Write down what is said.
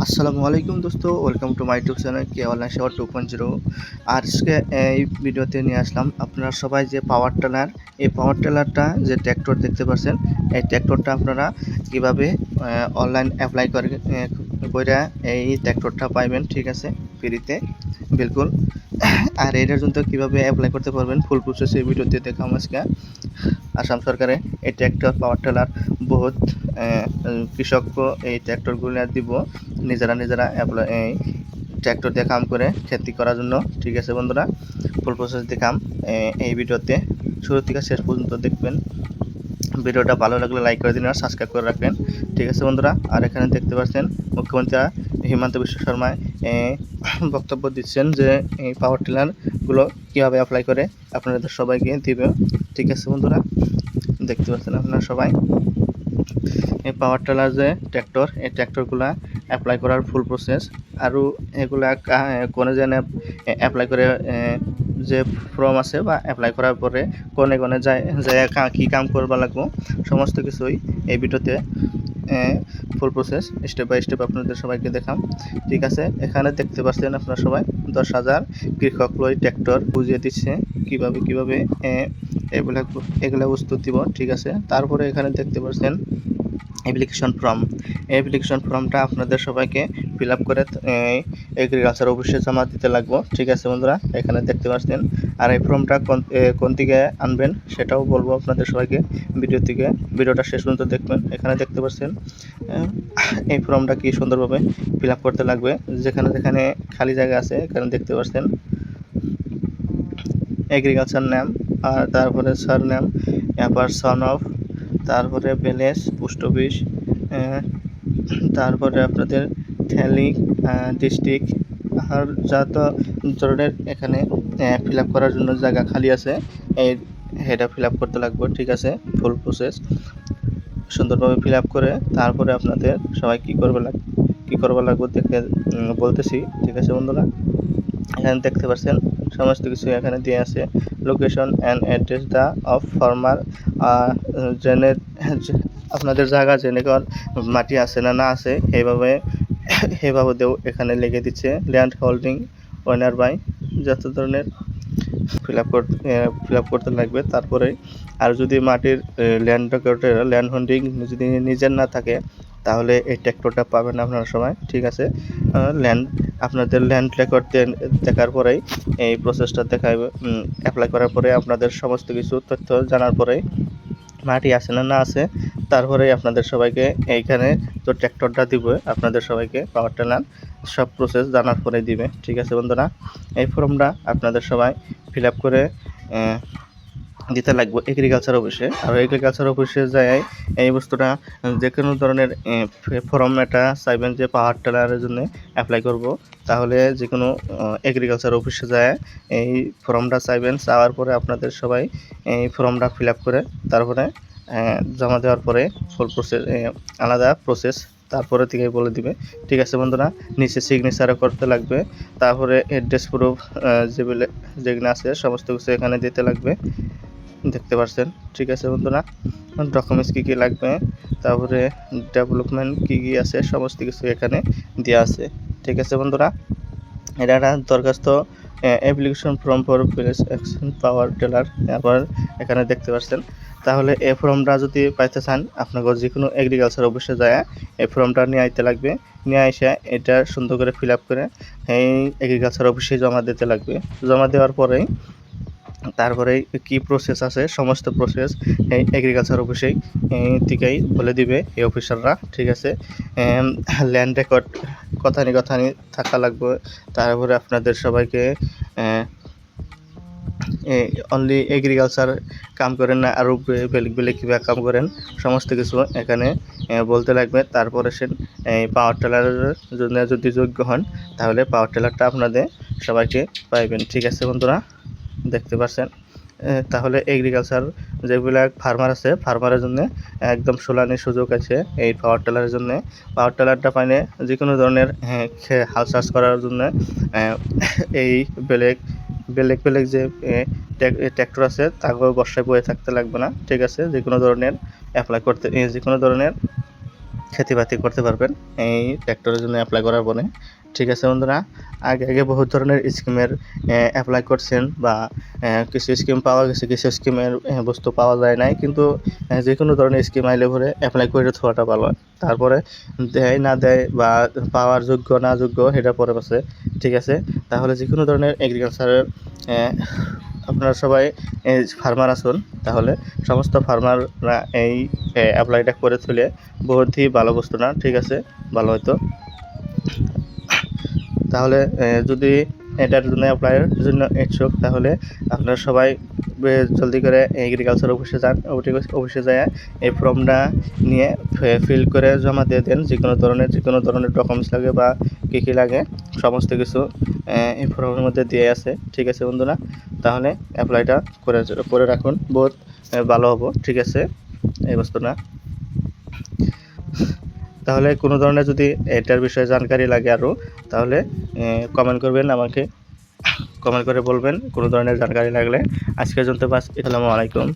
আসসালামু আলাইকুম দোস্ত, welcome to my YouTube channel K online সেবা 2.0। আজকে এই ভিডিওতে নিয়ে আসলাম আপনারা সবাই যে পাওয়ার টেলার, এই পাওয়ার টেলারটা যে ট্র্যাক্টর দেখতে পাচ্ছেন, এই ট্র্যাক্টরটা আপনারা কিভাবে অনলাইন অ্যাপ্লাই করে এই ট্র্যাক্টরটা পাইবেন, ঠিক আছে, ফ্রিতে বিলকুল। আর এটার জন্য কিভাবে অ্যাপ্লাই করতে পারবেন ফুল প্রসেস এই ভিডিওতে দেখাম আজকে। আসাম সরকারে এই ট্র্যাক্টর পাওয়ার টেলার বহুত কৃষক এই ট্র্যাক্টরগুলো দিব নিজেরা অ্যাপ্লাই এই ট্র্যাক্টর দিয়ে কাম করে খেতি করার জন্য, ঠিক আছে বন্ধুরা। ফুল প্রসেস দেখাম এই ভিডিওতে, শুরু থেকে শেষ পর্যন্ত দেখবেন। ভিডিওটা ভালো লাগলে লাইক করে দিন আর সাবস্ক্রাইব করে রাখবেন, ঠিক আছে বন্ধুরা। আর এখানে দেখতে পাচ্ছেন মুখ্যমন্ত্রী হিমন্ত বিশ্ব শর্মা বক্তব্য দিচ্ছেন যে এই পাওয়ার টিলারগুলো কীভাবে অ্যাপ্লাই করে আপনাদের সবাইকে দিবে, ঠিক আছে বন্ধুরা। দেখতে পাচ্ছেন আপনারা সবাই এই পাওয়ার টিলার যে ট্র্যাক্টর, এই ট্র্যাক্টরগুলা অ্যাপ্লাই করার ফুল প্রসেস। আৰু এগুলা কোনে যেনে অ্যাপ্লাই করে যে ফর্ম আছে বা অ্যাপ্লাই করার পরে কোনে কোনে যায় কী কাম করবা লাগবো সমস্ত কিছুই এই ভিডিওতে full process step by step আপনাদের সবাইকে দেখাম, ঠিক আছে। এখানে দেখতে পাচ্ছেন আপনারা সবাই 10,000 কৃষক লই ট্র্যাক্টর বুঝিয়ে দিচ্ছে কিভাবে এগুলা বস্তু দিব, ঠিক আছে। তারপরে এখানে দেখতে পাচ্ছেন অ্যাপ্লিকেশন ফর্মটা আপনাদের সবাইকে ফিল আপ করে এগ্রিকালচার অফিসে জমা দিতে লাগবো, ঠিক আছে বন্ধুরা। এখানে দেখতে পাচ্ছেন। আর এই ফর্মটা কোন থেকে আনবেন সেটাও বলবো আপনাদের সবাইকে ভিডিওটা শেষ পর্যন্ত দেখবেন। এখানে দেখতে পাচ্ছেন এই ফর্মটা কি সুন্দরভাবে ফিল আপ করতে লাগবে। যেখানে খালি জায়গা আছে এখানে দেখতে পাচ্ছেন এগ্রিকালচার নেম, আর তারপরে সার নেম, পারসন অফ, তারপরে ভিলেজ, পোস্ট অফিস, তারপরে আপনাদের থ্যালিং, ডিস্ট্রিক্ট, আর যত ধরনের এখানে ফিল আপ করার জন্য জায়গা খালি আছে এটা ফিল আপ করতে লাগবে, ঠিক আছে। ফুল প্রসেস সুন্দরভাবে ফিল আপ করে তারপরে আপনাদের সবাই কী করবা লাগবে দেখে বলতেছি, ঠিক আছে বন্ধুরা। এখানে দেখতে পাচ্ছেন সমস্ত কিছু এখানে দিয়ে আছে। লোকেশন অ্যান্ড অ্যাড্রেস দা অফ ফার্মার, জেনে আপনাদের জায়গা জেনে মাটি আছে না আছে এইভাবেও এখানে লিখে দিচ্ছে। ল্যান্ড হোল্ডিং ওনার বাই যত ধরনের ফিল আপ করতে লাগবে। তারপরে আর যদি মাটির ল্যান্ড হোল্ডিং যদি নিজের না থাকে তাহলে এই ট্র্যাক্টরটা পাবেন আপনারা সবাই, ঠিক আছে। আপনাদের ল্যান্ড রেকর্ড দেখার পরেই এই প্রসেসটা দেখাবে। অ্যাপ্লাই করার পরে আপনাদের সমস্ত কিছু তথ্য জানার পরেই মাটি আছে না আছে তারপরেই আপনাদের সবাইকে এইখানে তো ট্র্যাক্টরটা দিব আপনাদের সবাইকে পাওয়ার টেলার সব প্রসেস জানার পরে দিবে, ঠিক আছে বন্ধুরা। এই ফর্মটা আপনাদের সবাই ফিল আপ করে দিতে লাগবে এগ্রিকালচার অফিসে। আর এগ্রিকালচার অফিসে যায় এই বস্তুটা যে কোনো ধরনের ফর্ম এটা চাইবেন যে পাওয়ার টেলারের জন্য অ্যাপ্লাই করব, তাহলে যে কোনো এগ্রিকালচার অফিসে যায় এই ফর্মটা চাইবেন। চাওয়ার পরে আপনাদের সবাই এই ফর্মটা ফিল আপ করে তারপরে জমা দেওয়ার পরে ফুল প্রসেস আলাদা প্রসেস তারপরে থেকে বলে দিবে, ঠিক আছে বন্ধুরা। নিচে সিগনেচারও করতে লাগবে, তারপরে অ্যাড্রেস প্রুফ যেগুলো আছে সমস্ত কিছু এখানে দিতে লাগবে, দেখতে পাচ্ছেন, ঠিক আছে বন্ধুরা। ডকুমেন্টস কী লাগবে, তারপরে ডেভেলপমেন্ট কী আছে সমস্ত কিছু এখানে দেওয়া আছে, ঠিক আছে বন্ধুরা। এটা একটা দরখাস্ত application form for village extension power teller, আবার এখানে দেখতে পাচ্ছেন। তাহলে এই ফর্মটা যদি পাইতে চান আপনাকে যে কোনো এগ্রিকালচার অফিসে যায় এই ফর্মটা নিয়ে আইতে লাগবে। নিয়ে এসে এটা সুন্দর করে ফিল আপ করে এই এগ্রিকালচার অফিসে জমা দিতে লাগবে। জমা দেওয়ার পরেই তারপরে কি প্রসেস আছে সমস্ত প্রসেস এই এগ্রিকালচার অফিসেই থেকেই বলে দিবে এই অফিসাররা, ঠিক আছে। ল্যান্ড রেকর্ড কথানি থাকা লাগবে। তারপরে আপনাদের সবাইকে অনলি এগ্রিকালচার কাম করেন না, আরও বেলেগ কিবা কাম করেন সমস্ত কিছু এখানে বলতে লাগবে। তারপরে সে পাওয়ার টেলারের জন্য যদি যোগ্য হন তাহলে পাওয়ার টেলারটা আপনাদের সবাইকে পাইবেন, ঠিক আছে বন্ধুরা। দেখতে পাচ্ছেন। তাহলে এগ্রিকালচার যেগুলা ফার্মার আছে ফার্মারের জন্য একদম সোলানি সুযোগ আছে এই পাওয়ার টেলারের জন্য। পাওয়ার টেলারটা পাইলে যে কোনো ধরনের হাল চাষ করার জন্য এই বেলেগ যে ট্র্যাক্টর আছে তাকেও বর্ষায় বয়ে থাকতে লাগবে না, ঠিক আছে। যে কোনো ধরনের অ্যাপ্লাই করতে যে কোনো ধরনের খেতিবাতি করতে পারবেন এই ট্র্যাক্টরের জন্য অ্যাপ্লাই করার পরে। ঠিক আছে বন্ধুরা, আগে বহুত ধরনের স্কিমের অ্যাপ্লাই করছেন বা কিছু স্কিম পাওয়া গেছে, কিছু স্কিমের বস্তু পাওয়া যায় নাই, কিন্তু যে কোনো ধরনের স্কিম আইলে পরে অ্যাপ্লাই করে থাকাটা ভালো হয়। তারপরে দেয় না দেয় বা পাওয়ার যোগ্য না যোগ্য সেটা পরে আছে। ঠিক আছে, তাহলে যে কোনো ধরনের এগ্রিকালচারের আপনারা সবাই ফার্মার আছেন, তাহলে সমস্ত ফার্মাররা এই অ্যাপ্লাইটা করে তুলে বহুতই ভালো বস্তু না। ঠিক আছে, ভালো হয়তো। তাহলে যদি এটার জন্য অ্যাপ্লাইয়ের জন্য ইচ্ছুক, তাহলে আপনারা সবাই জলদি করে এগ্রিকালচার অফিসে যান। অফিসে যায় এই ফর্মটা নিয়ে ফিল করে জমা দিয়ে দেন। যে কোনো ধরনের ডকুমেন্টস লাগে বা কী লাগে সমস্ত কিছু এই ফর্মের মধ্যে দিয়ে আছে। ঠিক আছে বন্ধুরা, তাহলে অ্যাপ্লাইটা করে রাখুন, বহুত ভালো হবো। ঠিক আছে এই বস্তুটা। তাহলে কোনো ধরনের যদি এটার বিষয়ে জানকারি লাগে আরও, তাহলে কমেন্ট করবেন, আমাকে কমেন্ট করে বলবেন কোনো ধরনের জানকারি লাগলে। আজকের জন্য বাস। আসসালামু আলাইকুম।